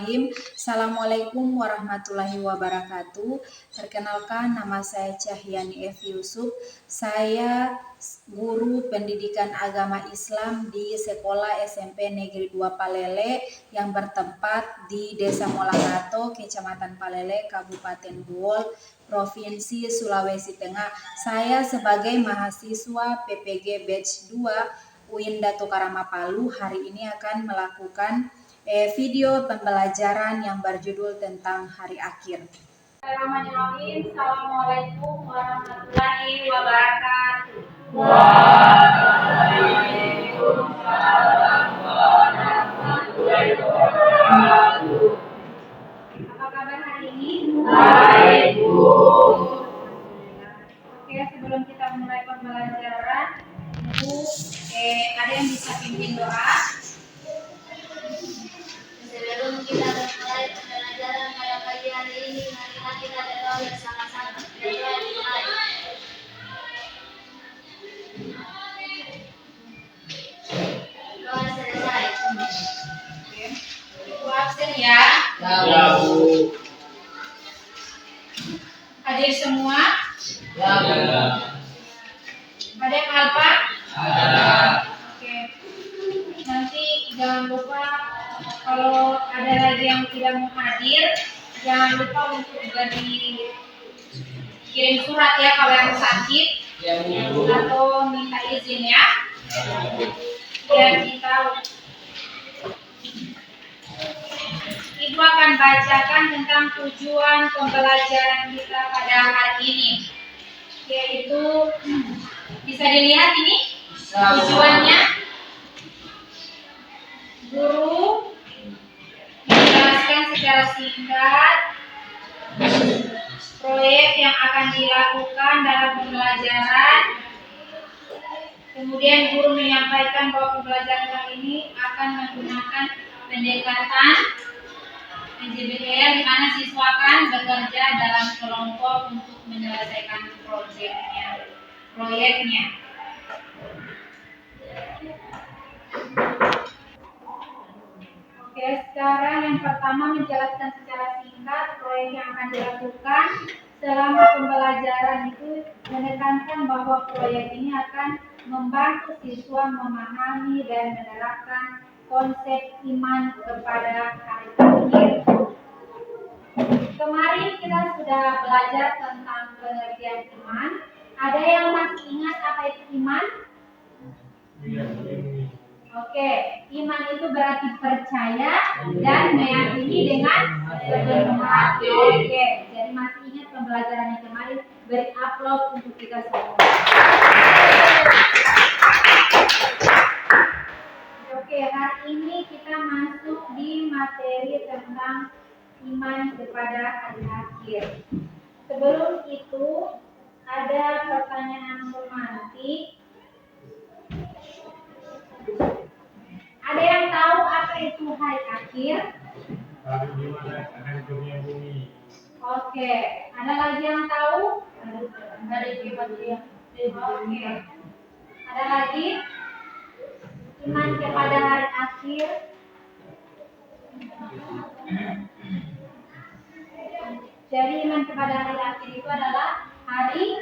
Bismillahirrahmanirrahim. Assalamualaikum warahmatullahi wabarakatuh. Perkenalkan, nama saya Cahyani F. Yusuf. Saya guru pendidikan agama Islam di Sekolah SMP Negeri 2 Palele yang bertempat di Desa Molangato, Kecamatan Palele, Kabupaten Buol, Provinsi Sulawesi Tengah. Saya sebagai mahasiswa PPG Batch 2 UIN Dato Karama Palu hari ini akan melakukan video pembelajaran yang berjudul tentang hari akhir. Bismillahirrahmanirrahim. Assalamualaikum warahmatullahi wabarakatuh. Waalaikumsalam warahmatullahi wabarakatuh. Apa kabar hari ini? Baik, Bu. Oke, sebelum kita mulai pembelajaran, Bu, ada yang bisa pimpin doa? Sebelum kita memulai pembelajaran pada pagi hari ini, marilah kita berdoa bersama-sama. Berdoa dimulai. Doa selesai. Oke. Ibu absen ya. Ya, Bu. Hadir semua? Ya. Ada yang alpa? Ada. Oke. Nanti jangan lupa kalau ada lagi yang tidak mau hadir, jangan lupa untuk kirim surat ya kalau yang sakit Ya, Bu. atau minta izin ya. Biar kita Ibu akan bacakan tentang tujuan pembelajaran kita pada hari ini, yaitu bisa dilihat ini tujuannya. Guru menjelaskan secara singkat proyek yang akan dilakukan dalam pembelajaran. Kemudian guru menyampaikan bahwa pembelajaran kali ini akan menggunakan pendekatan NJBR di mana siswa akan bekerja dalam kelompok untuk menyelesaikan proyeknya. Oke, sekarang yang pertama menjelaskan secara singkat proyek yang akan dilakukan selama pembelajaran itu, menekankan bahwa proyek ini akan membantu siswa memahami dan menerapkan konsep iman kepada hari akhir. Kemarin kita sudah belajar tentang pengertian iman. Ada yang masih ingat apa itu iman? Oke, iman itu berarti percaya dan meyakini dengan sepenuh hati. Oke, jadi masih ingat pembelajaran yang kemarin? Beri aplaus untuk kita semua. Oke, hari ini kita masuk di materi tentang iman kepada hari akhir. Sebelum itu, ada pertanyaan romantik. Ada yang tahu apa itu hari akhir? Hari di mana akan dunia bumi. Oke, ada lagi yang tahu? Dari dia. Oke. Ada lagi? Iman kepada hari akhir. Jadi iman kepada hari akhir itu adalah hari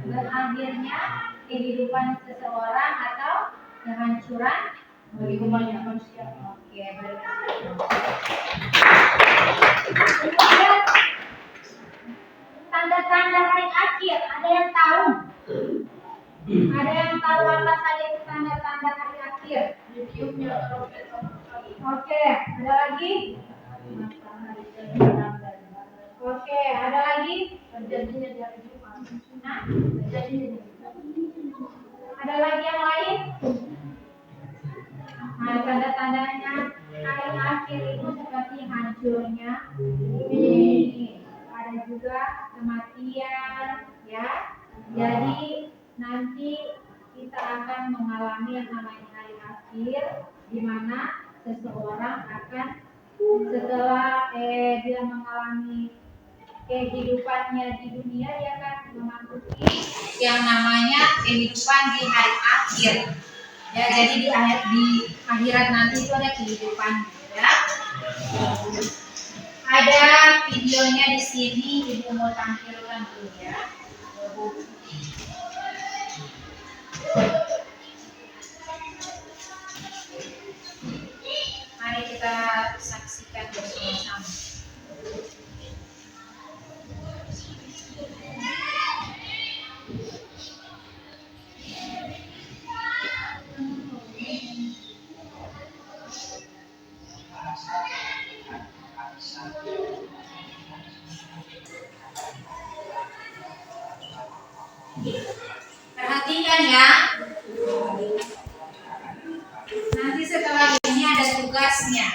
berakhirnya kehidupan seseorang atau kehancuran bagi umatnya manusia. Oke, baik. Kemudian tanda-tanda hari akhir, ada yang tahu? Ada yang tahu apa saja itu tanda-tanda hari akhir? Oke, ada lagi? Oke, ada lagi? Terjadinya di hari Jumat. Nah, ada lagi yang lain? Nah, tanda-tandanya hari akhir itu seperti hancurnya bumi. Ada juga kematian, ya. Jadi nanti kita akan mengalami yang namanya hari akhir, di mana seseorang akan setelah dia mengalami kehidupannya di dunia, dia akan memasuki yang namanya kehidupan di hari akhir. Ya, jadi di akhirat nanti itu ada kehidupan, ya. Ada videonya di sini, Ibu mau tampilkan dulu ya. Mari kita saksikan bersama-sama. Perhatikan ya. Nanti setelah ini ada tugasnya.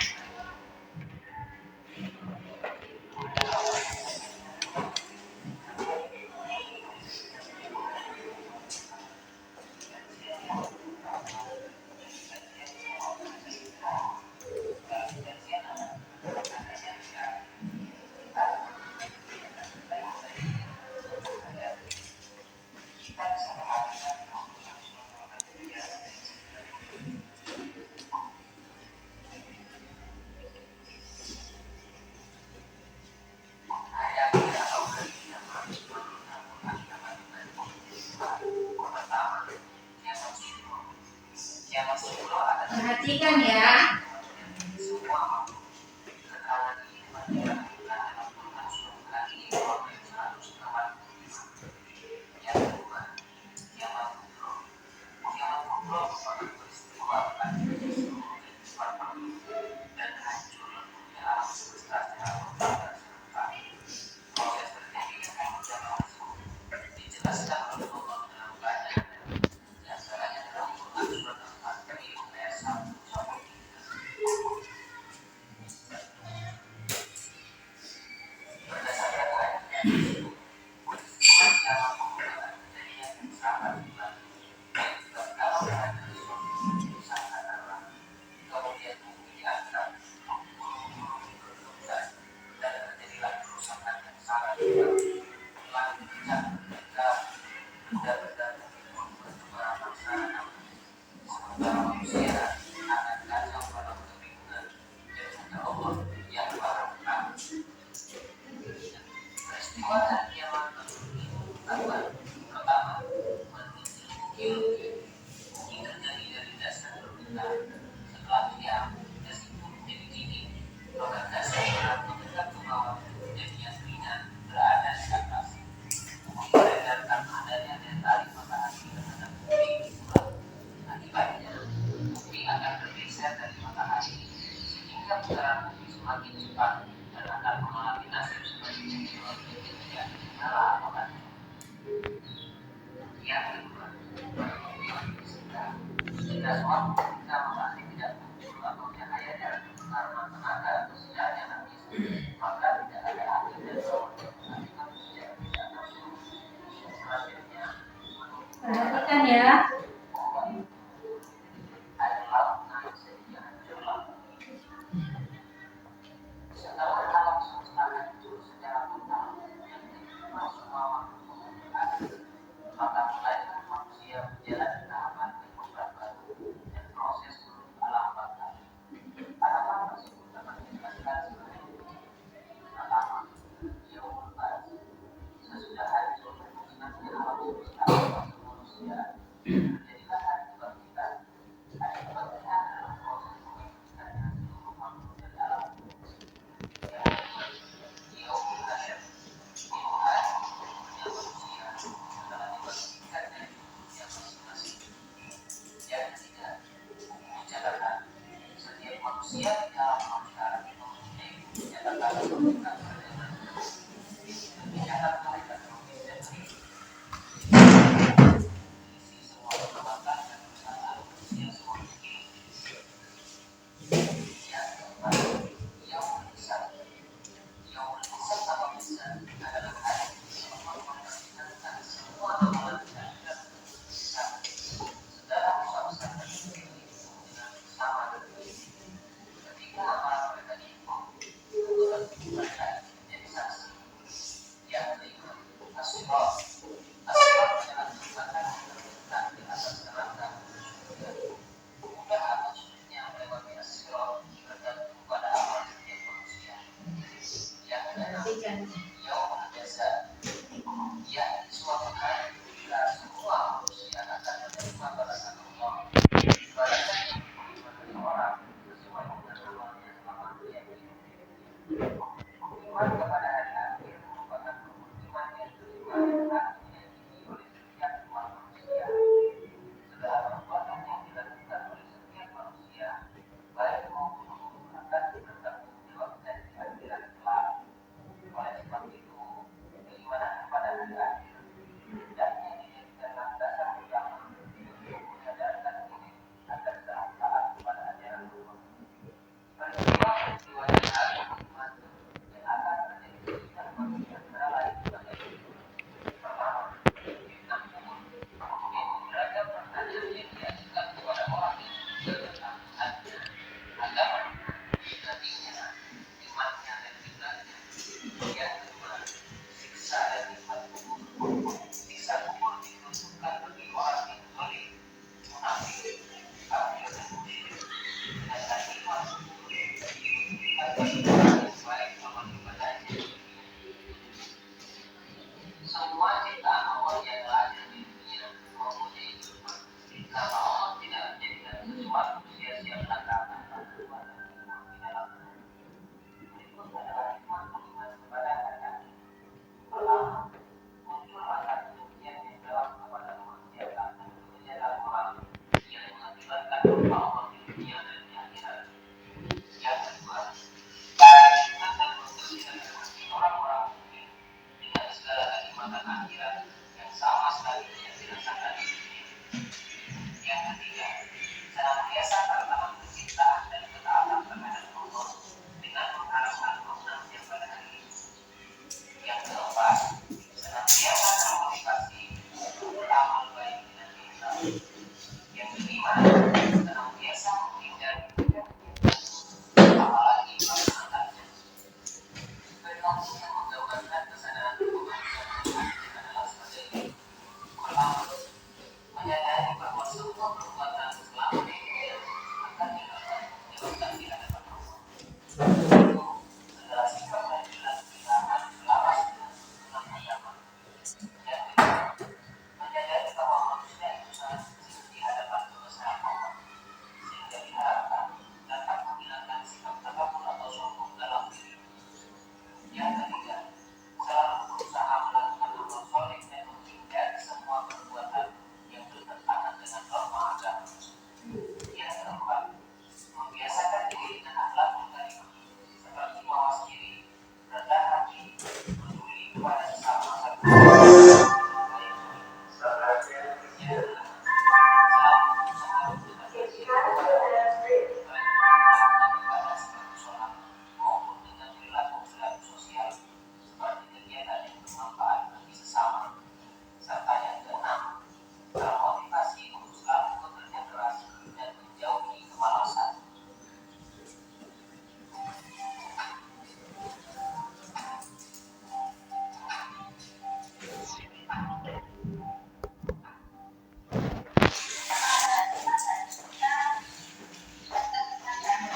Perhatikan ya. Perhatikan ya.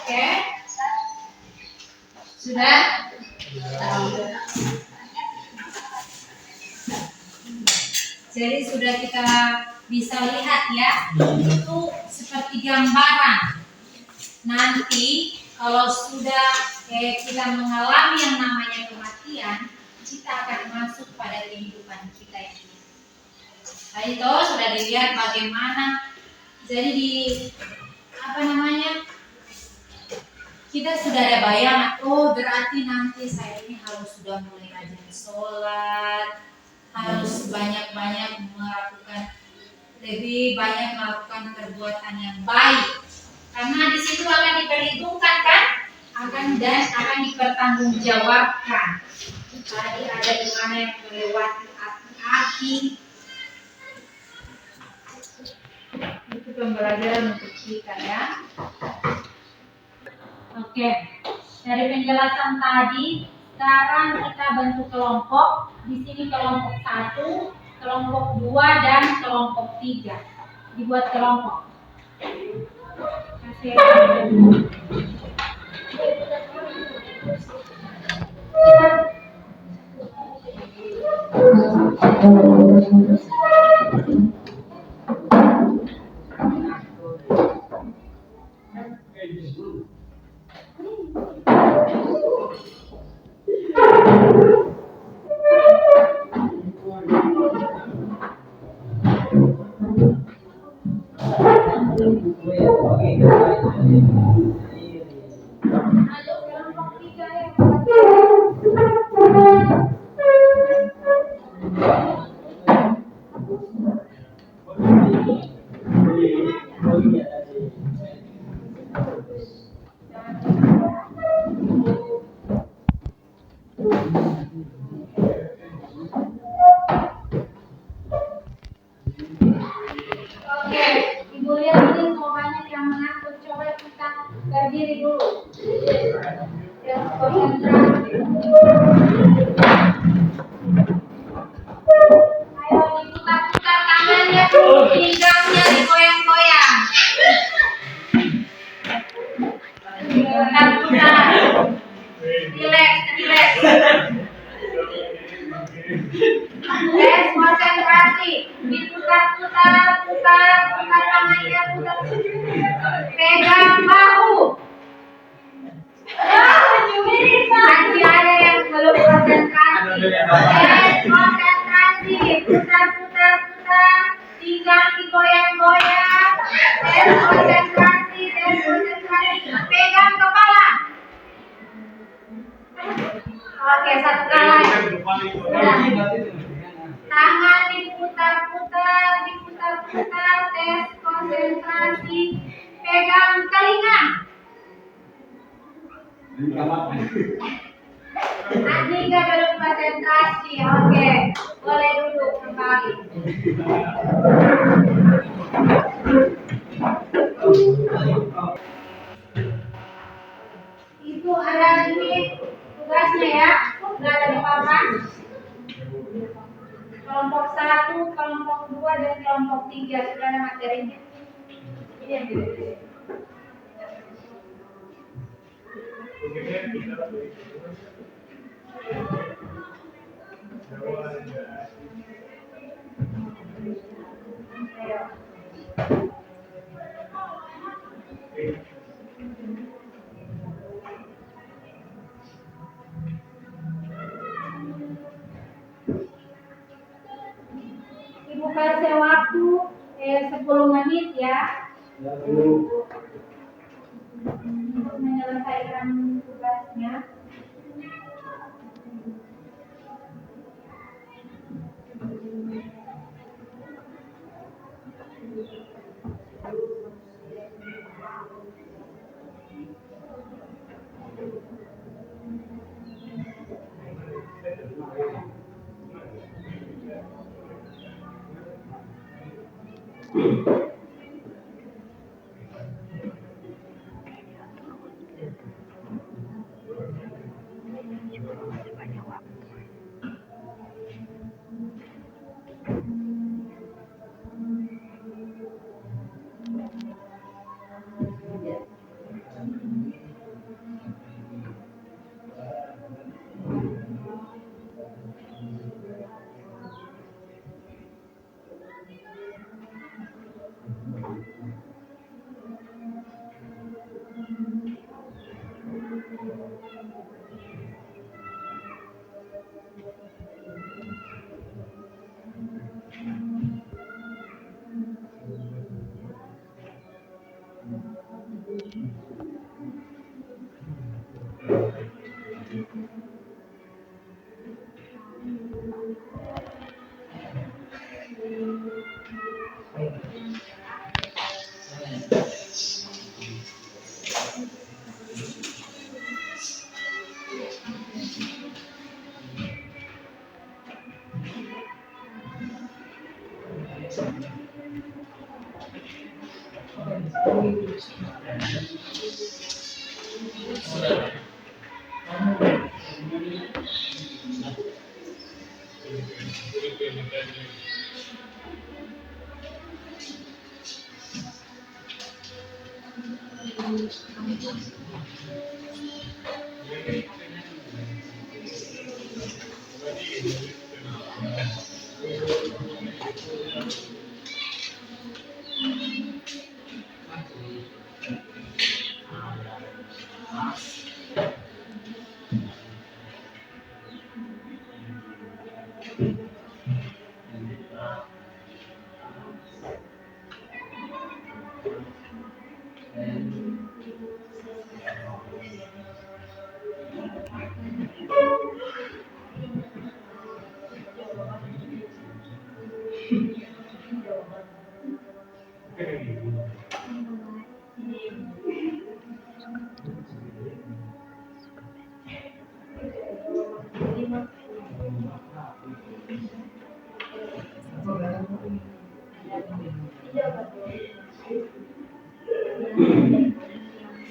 Oke. Sudah? Jadi sudah kita bisa lihat ya, itu seperti gambaran. Nanti kalau sudah kita mengalami yang namanya kematian, kita akan masuk pada kehidupan kita ini. Nah itu sudah dilihat bagaimana. Jadi di kita sudah ada bayangan. Oh berarti nanti saya ini harus sudah mulai rajin sholat, harus banyak-banyak lebih banyak melakukan perbuatan yang baik. Karena di situ akan diperhitungkan kan, akan dipertanggungjawabkan. Tadi ada di mana yang melewati aki-aki. Itu pembelajaran untuk kita ya. Oke, dari penjelasan tadi, sekarang kita bentuk kelompok. Di sini kelompok 1, kelompok 2, dan kelompok 3. Dibuat kelompok. Berdiri dulu. Konsentrasi. Ayo diputar-putar tangannya, pinggangnya digoyang-goyang. Putar-putar. Relax. Konsentrasi. Diputar-putar tangannya, putar. Pegang bahu. Masih ada yang belum konsentrasi. Konsentrasi. Putar. Pinggang digoyang-goyang. Konsentrasi. Pegang kepala. Oke, satu kali lagi. Tangan diputar-putar. Tes konsentrasi. Pegang telinga. Andika belum konsentrasi. Oke, boleh duduk kembali. yang gede-gede. Kemudian kita Ibu kasih waktu 10 menit ya untuk menyelesaikan tugasnya.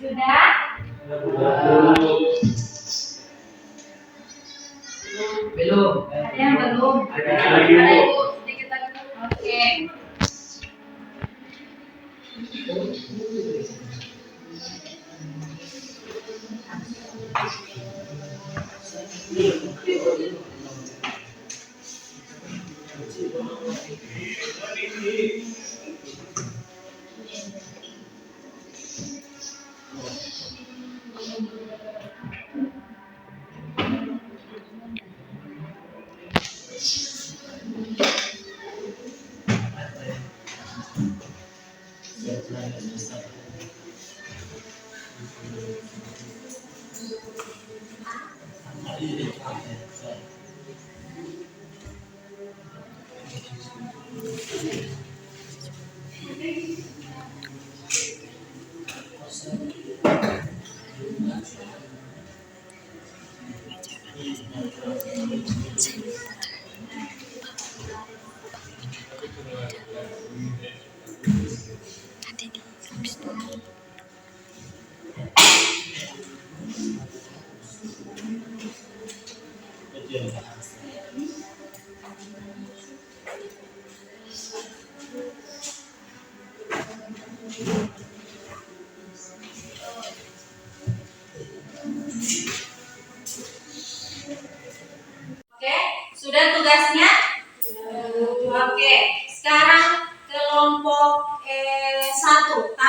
Sudah? Belum. Ada yang belum? Ada Ibu, sedikit lagi. Oke.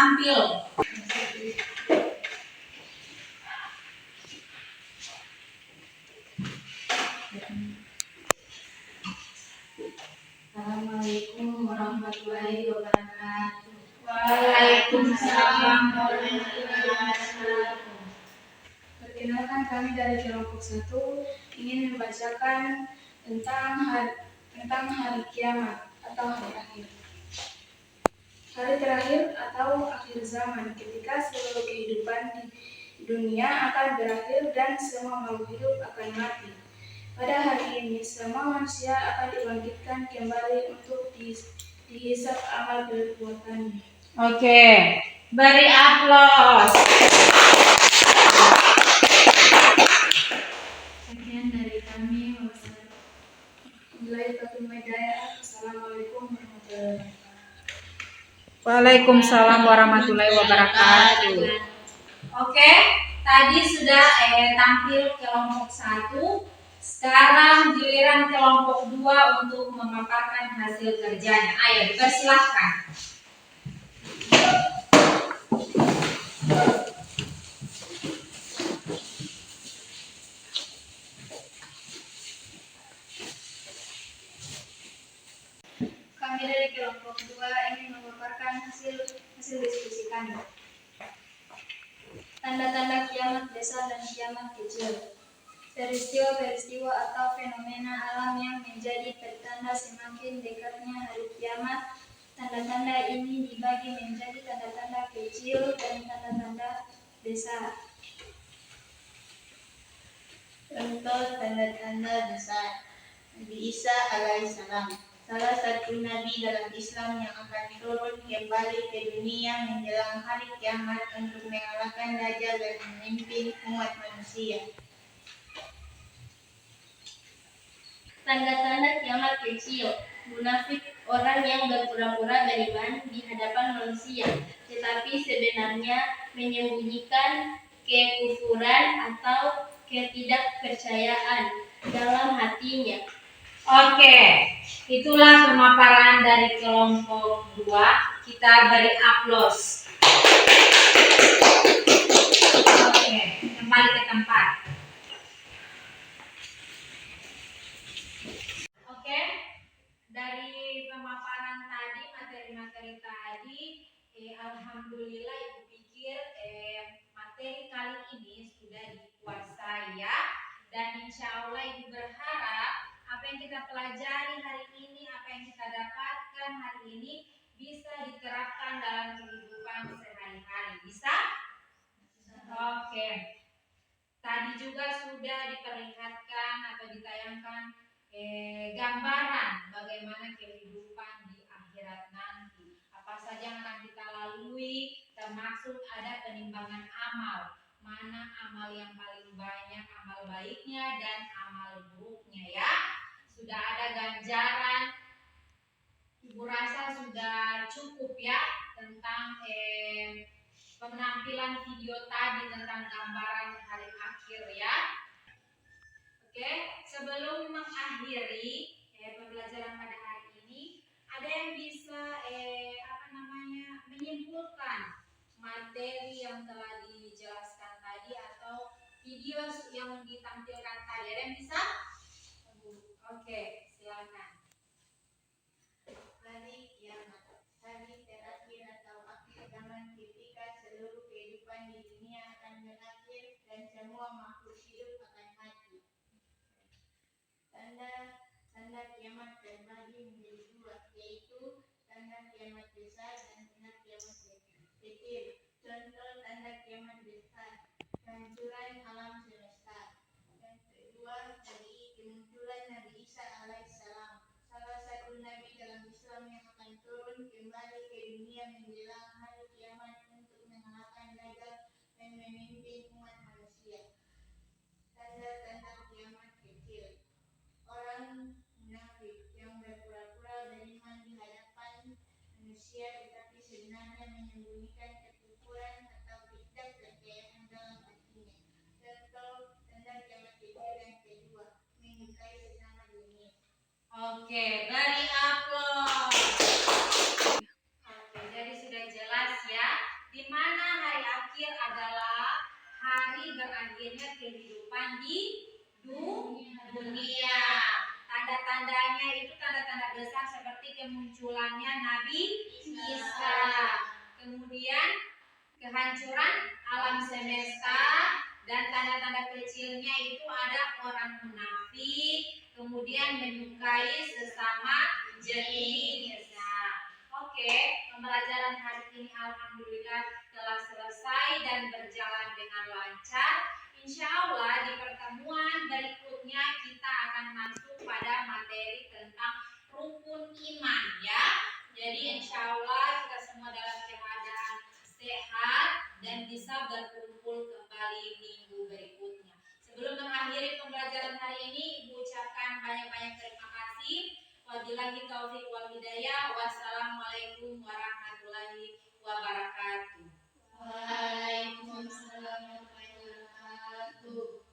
tampil. Assalamualaikum warahmatullahi wabarakatuh. Waalaikumsalam warahmatullahi wabarakatuh. Perkenalkan, kami dari kelompok 1 ingin membacakan tentang hari kiamat atau hari akhir. Hari terakhir atau akhir zaman, ketika seluruh kehidupan di dunia akan berakhir dan semua makhluk hidup akan mati. Pada hari ini, semua manusia akan dibangkitkan kembali untuk dihisab amal perbuatannya. Oke, beri aplaus. Sekian dari kami. Assalamualaikum warahmatullahi wabarakatuh. Waalaikumsalam warahmatullahi wabarakatuh. Oke, tadi sudah tampil kelompok 1. Sekarang giliran kelompok 2 untuk memaparkan hasil kerjanya. Ayo, dipersilahkan. Kami dari kelompok 2 ingin memaparkan hasil diskusi kami. Tanda-tanda kiamat besar dan kiamat kecil. Peristiwa-peristiwa atau fenomena alam yang menjadi pertanda semakin dekatnya hari kiamat. Tanda-tanda ini dibagi menjadi tanda-tanda kecil dan tanda-tanda besar. Contoh tanda-tanda besar. Nabi Isa alaihissalam, salah satu nabi dalam Islam yang akan turun kembali ke dunia menjelang hari kiamat untuk mengalahkan Dajjal dan memimpin umat manusia. Tanda-tanda kiamat kecil. Munafik, orang yang berpura-pura beriman di hadapan manusia, tetapi sebenarnya menyembunyikan kekufuran atau ketidakpercayaan dalam hatinya. Oke, itulah pemaparan dari kelompok 2. Kita beri aplaus. Oke, kembali ke tempat. Oke, dari pemaparan tadi, materi-materi tadi, alhamdulillah Ibu pikir materi kali ini sudah dikuasai ya. Dan insya Allah Ibu berharap apa yang kita pelajari hari ini, apa yang kita dapatkan hari ini bisa diterapkan dalam kehidupan sehari-hari. Bisa? Oke. Tadi juga sudah diperlihatkan atau ditayangkan gambaran bagaimana kehidupan di akhirat nanti. Apa saja yang akan kita lalui, termasuk ada penimbangan amal. Mana amal yang paling banyak, amal baiknya dan amal buruknya ya. Sudah ada ganjaran. Ibu rasa sudah cukup ya tentang penampilan video tadi tentang gambaran hari akhir ya. Oke, sebelum mengakhiri pembelajaran pada hari ini, ada yang bisa menyimpulkan materi yang telah dijelaskan tadi atau video yang ditampilkan tadi. Ada yang bisa? Oke, silakan. Hari kiamat, hari terakhir atau akhir zaman ketika seluruh kehidupan di dunia akan berakhir dan semua makhluk hidup akan mati. Tanda kiamat terbagi menjadi 2, yaitu tanda kiamat besar dan tanda kiamat kecil. Contoh tanda kiamat besar, kehancuran alam semesta. Yang kedua, dari kemunculan Nabi Isa alaihissalam, salah satu nabi dalam Islam yang akan turun kembali ke dunia menjelang hari kiamat untuk mengalahkan Dajjal dan memimpin umat manusia. Tanda-tanda kiamat kecil. Orang munafik yang berpura-pura beriman di hadapan manusia tetapi sebenarnya menyembunyikan kekufuran atau ketidakpercayaan dalam hatinya. Contoh tanda kiamat kecil yang kedua, menyukai sesama dunia. Oke, beri aplaus. Oke, jadi sudah jelas ya di mana hari akhir adalah hari berakhirnya kehidupan di dunia. Tanda-tandanya itu tanda-tanda besar seperti kemunculannya Nabi Isa, kemudian kehancuran alam semesta, dan tanda-tanda kecilnya itu ada orang munafik, kemudian menyukai sesama jenis. Oke, pembelajaran hari ini alhamdulillah telah selesai dan berjalan dengan lancar. Insya Allah di pertemuan berikutnya kita akan masuk pada materi tentang rukun iman ya. Jadi insya Allah kita semua dalam keadaan sehat dan bisa berkumpul kembali minggu berikutnya. Sebelum mengakhiri pembelajaran hari ini, Ibu ucapkan banyak-banyak terima kasih. Wabillahi taufiq wal hidayah. Wassalamualaikum warahmatullahi wabarakatuh. Waalaikumsalam warahmatullahi wabarakatuh.